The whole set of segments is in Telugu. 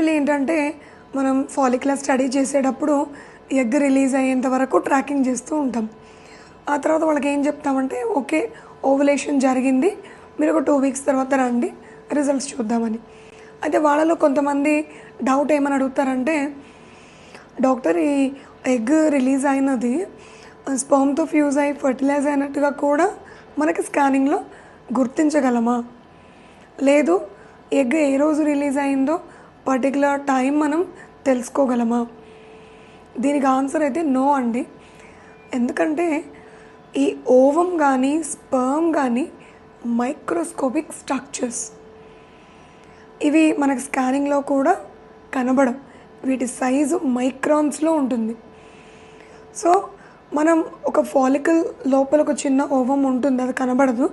యూజువల్లీ ఏంటంటే మనం ఫాలిక్యులర్ స్టడీ చేసేటప్పుడు ఎగ్ రిలీజ్ అయ్యేంత వరకు ట్రాకింగ్ చేస్తూ ఉంటాం. ఆ తర్వాత వాళ్ళకి ఏం చెప్తామంటే ఓకే ఓవులేషన్ జరిగింది, మీరు ఒక 2 వీక్స్ తర్వాత రండి రిజల్ట్స్ చూద్దామని. అయితే వాళ్ళలో కొంతమంది డౌట్ ఏమని అడుగుతారంటే, డాక్టర్ ఈ ఎగ్ రిలీజ్ అయినది స్పర్మ్తో ఫ్యూజ్ అయ్యి ఫర్టిలైజ్ అయినట్టుగా కూడా మనకి స్కానింగ్లో గుర్తించగలమా, లేదు ఎగ్ ఏ రోజు రిలీజ్ అయిందో పర్టికులర్ టైం మనం తెలుసుకోగలమా? దీనికి ఆన్సర్ అయితే నో అండి. ఎందుకంటే ఈ ఓవం కానీ స్పర్మ్ కానీ మైక్రోస్కోపిక్ స్ట్రక్చర్స్, ఇవి మనకు స్కానింగ్లో కూడా కనబడం. వీటి సైజు మైక్రాన్స్లో ఉంటుంది. సో మనం ఒక ఫాలికల్ లోపల ఒక చిన్న ఓవం ఉంటుంది, అది కనబడదు.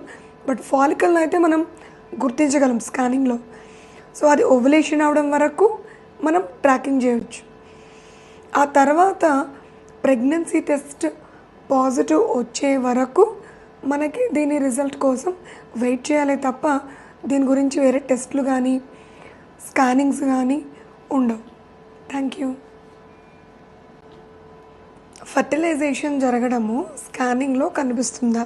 బట్ ఫాలికల్ని అయితే మనం గుర్తించగలం స్కానింగ్లో. సో అది ఓవులేషన్ అవడం వరకు మనం ట్రాకింగ్ చేయవచ్చు. ఆ తర్వాత ప్రెగ్నెన్సీ టెస్ట్ పాజిటివ్ వచ్చే వరకు మనకి దీని రిజల్ట్ కోసం వెయిట్ చేయాలి తప్ప దీని గురించి వేరే టెస్ట్లు కానీ స్కానింగ్స్ కానీ ఉండవు. Thank you. ఫర్టిలైజేషన్ జరగడము స్కానింగ్లో కనిపిస్తుందా?